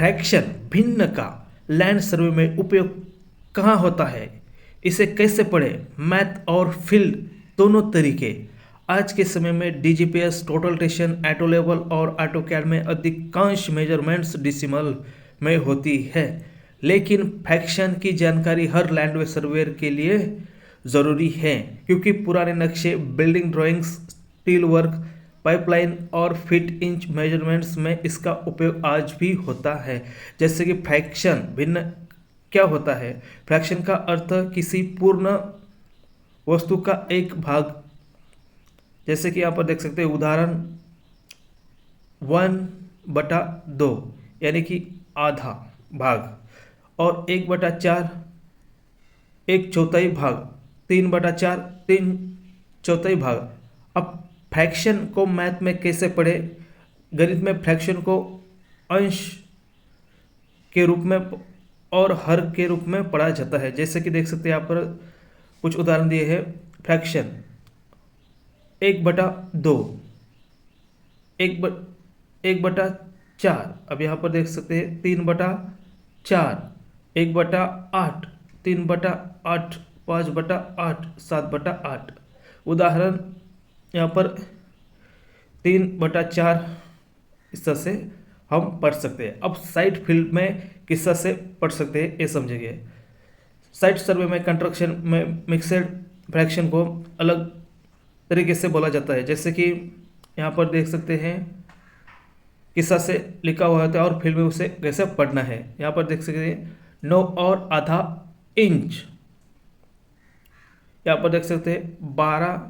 Fraction भिन्न का land survey में उपयोग कहाँ होता है, इसे कैसे पढ़ें, मैथ और फील्ड दोनों तरीके। आज के समय में DGPS, total station, auto level और ऑटोकैड में अधिकांश मेजरमेंट्स डेसिमल में होती है, लेकिन फ्रैक्शन की जानकारी हर लैंड सर्वेयर के लिए ज़रूरी है, क्योंकि पुराने नक्शे, building drawings, steel work, pipeline और फीट इंच मेजरमेंट्स में इसका उपयोग आज भी होता है। जैसे कि फ्रैक्शन भिन्न क्या होता है? फ्रैक्शन का अर्थ किसी पूर्ण वस्तु का एक भाग, जैसे कि यहाँ पर देख सकते हैं उदाहरण 1/2 यानी कि आधा भाग, और 1/4 1/4 भाग, 3/4 3/4 भाग। अब फ्रैक्शन को मैथ में कैसे पढ़े? गणित में फ्रैक्शन को अंश के रूप में और हर के रूप में पढ़ा जाता है। जैसे कि देख सकते हैं यहाँ पर कुछ उदाहरण दिए हैं। फ्रैक्शन 1/2, 1/4। अब यहाँ पर देख सकते हैं 3/4, 1/8, 3/8, 5/8, 7/8। उदाहरण यहाँ पर 3/4 इस तरह से हम पढ़ सकते हैं। अब साइट फील्ड में किस तरह से पढ़ सकते हैं ये समझेंगे। साइट सर्वे में कंस्ट्रक्शन में मिक्सड फ्रैक्शन को अलग तरीके से बोला जाता है। जैसे कि यहाँ पर देख सकते हैं किस तरह से लिखा हुआ होता है और फील्ड में उसे कैसे पढ़ना है। यहाँ पर देख सकते हैं 9 और आधा इंच। यहाँ पर देख सकते हैं 12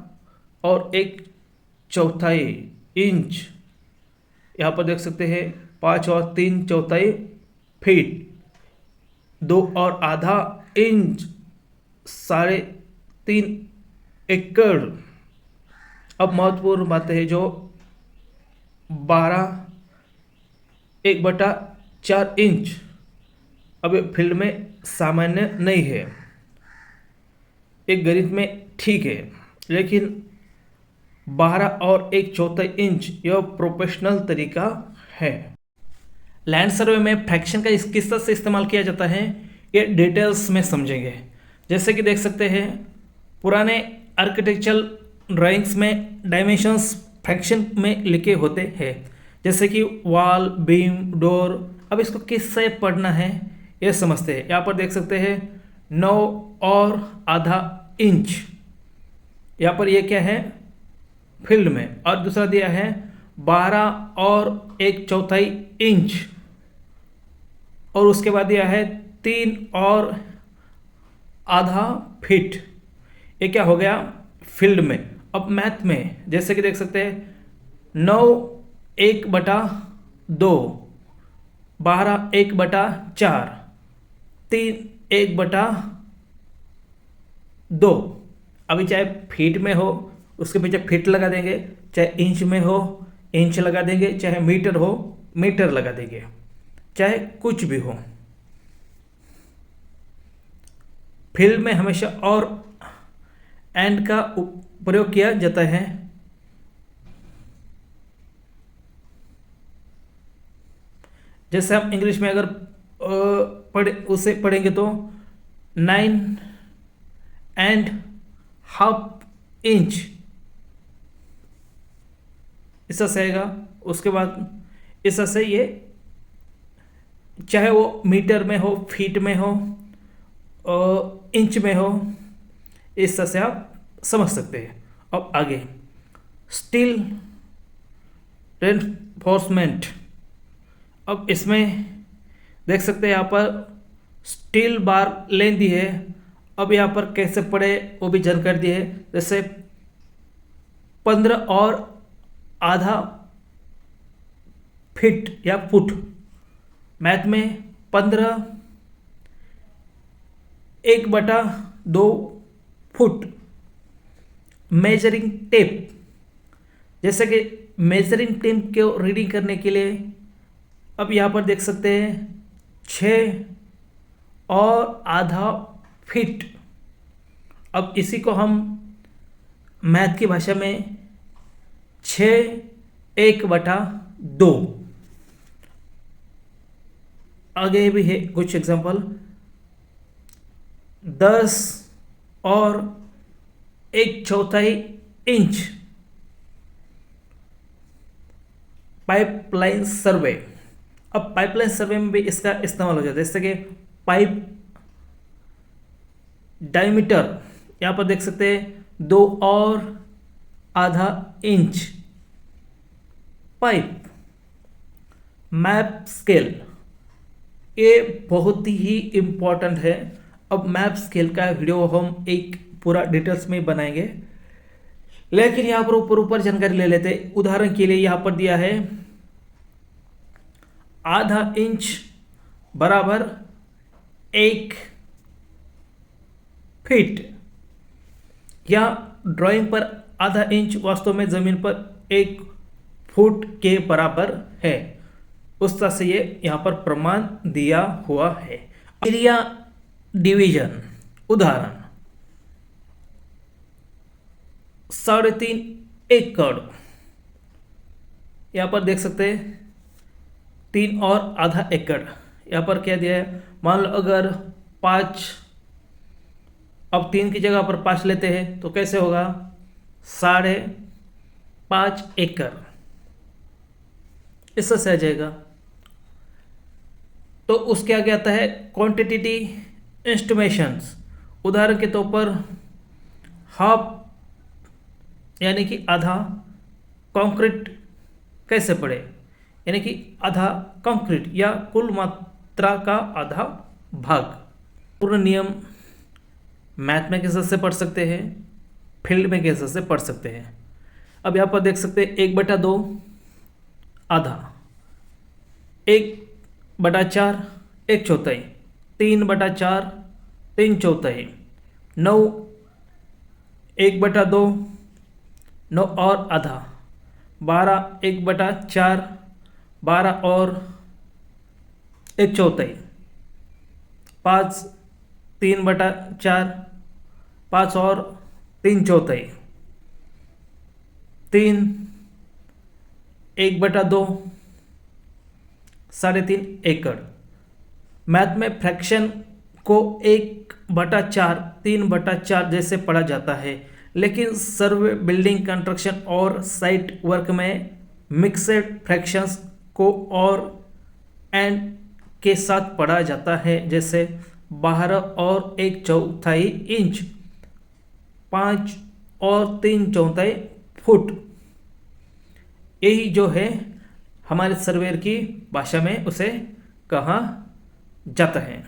और 1/4 इंच। यहाँ पर देख सकते हैं 5 और 3/4 फीट, 2 और आधा इंच, 3.5 एकड़। अब महत्वपूर्ण बातें हैं जो 12 1/4 इंच अब फील्ड में सामान्य नहीं है, एक गणित में ठीक है, लेकिन 12 और 1/4 इंच यह प्रोफेशनल तरीका है। लैंड सर्वे में फ्रैक्शन का किस तरह से इस्तेमाल किया जाता है ये डिटेल्स में समझेंगे। जैसे कि देख सकते हैं पुराने आर्किटेक्चरल ड्राइंग्स में डायमेंशंस फ्रैक्शन में लिखे होते हैं, जैसे कि वॉल, बीम, डोर। अब इसको किससे पढ़ना है ये समझते हैं। यहाँ पर देख सकते हैं 9 और आधा इंच। यहाँ पर ये क्या है? फील्ड में। और दूसरा दिया है 12 और 1/4 इंच, और उसके बाद दिया है 3 और आधा फीट। ये क्या हो गया? फील्ड में। अब मैथ में जैसे कि देख सकते हैं 9 1/2, 12 1/4, 3 1/2। अभी चाहे फीट में हो उसके पीछे फीट लगा देंगे, चाहे इंच में हो इंच लगा देंगे, चाहे मीटर हो मीटर लगा देंगे, चाहे कुछ भी हो। फील्ड में हमेशा और एंड का प्रयोग किया जाता है। जैसे हम इंग्लिश में अगर उसे पढ़ेंगे तो 9.5 इंच ऐसा से आएगा। उसके बाद ऐसा से ये चाहे वो मीटर में हो, फीट में हो, इंच में हो, इस तरह से आप समझ सकते हैं। अब आगे स्टील रेनफोर्समेंट। अब इसमें देख सकते हैं यहाँ पर स्टील बार लेंथ दी है। अब यहाँ पर कैसे पढ़े वो भी जानकारी दी है। जैसे 15 और आधा फीट या फुट। मैथ में 15 1/2 फुट। Measuring tape. जैसे कि मेजरिंग टेप को रीडिंग करने के लिए अब यहाँ पर देख सकते हैं 6 और आधा फीट। अब इसी को हम मैथ की भाषा में 6 1/2। आगे भी है कुछ एग्जांपल। 10 और 1/4 इंच पाइपलाइन सर्वे। अब पाइपलाइन सर्वे में भी इसका इस्तेमाल हो जाता है, जैसे कि पाइप डायमीटर, यहाँ पर देख सकते हैं 2.5 इंच पाइप। मैप स्केल, ये बहुत ही इम्पोर्टेंट है। अब मैप स्केल का वीडियो हम एक पूरा डिटेल्स में बनाएंगे, लेकिन यहाँ पर ऊपर जानकारी ले लेते हैं। उदाहरण के लिए यहाँ पर दिया है 0.5 इंच बराबर 1 फीट। या ड्राइंग पर 0.5 इंच वास्तव में जमीन पर 1 फुट के बराबर है। उस तरह से ये यहाँ पर प्रमाण दिया हुआ है। एरिया डिवीजन, उदाहरण 3.5 एकड़, यहाँ पर देख सकते हैं 3.5 एकड़। यहाँ पर क्या दिया है, मान लो अगर 5, अब 3 की जगह पर 5 लेते हैं तो कैसे होगा, 5.5 एकड़, इससे से आ जाएगा। तो उसके आगे आता है क्वांटिटी एस्टिमेशंस। उदाहरण के तौर पर हाफ यानी कि आधा कंक्रीट कैसे पड़े, यानी कि आधा कंक्रीट या कुल मात्रा का आधा भाग। पूर्ण नियम मैथ में कैसे से पढ़ सकते हैं, फील्ड में कैसे से पढ़ सकते हैं। अब यहाँ पर देख सकते हैं 1/2 आधा, 1/4 1/4, 3/4 3/4, 9 1/2 9 और आधा, 12 1/4 12 और 1/4, 5 3/4 5 और 3/4, 3 1/2 3.5 एकड़। मैथ में फ्रैक्शन को 1/4 3/4 जैसे पढ़ा जाता है, लेकिन सर्वे, बिल्डिंग कंस्ट्रक्शन और साइट वर्क में मिक्सड फ्रैक्शंस को और एंड के साथ पढ़ा जाता है, जैसे 12 और 1/4 इंच, 5 और 3/4 फुट। यही जो है हमारे सर्वेयर की भाषा में उसे कहा जाता है।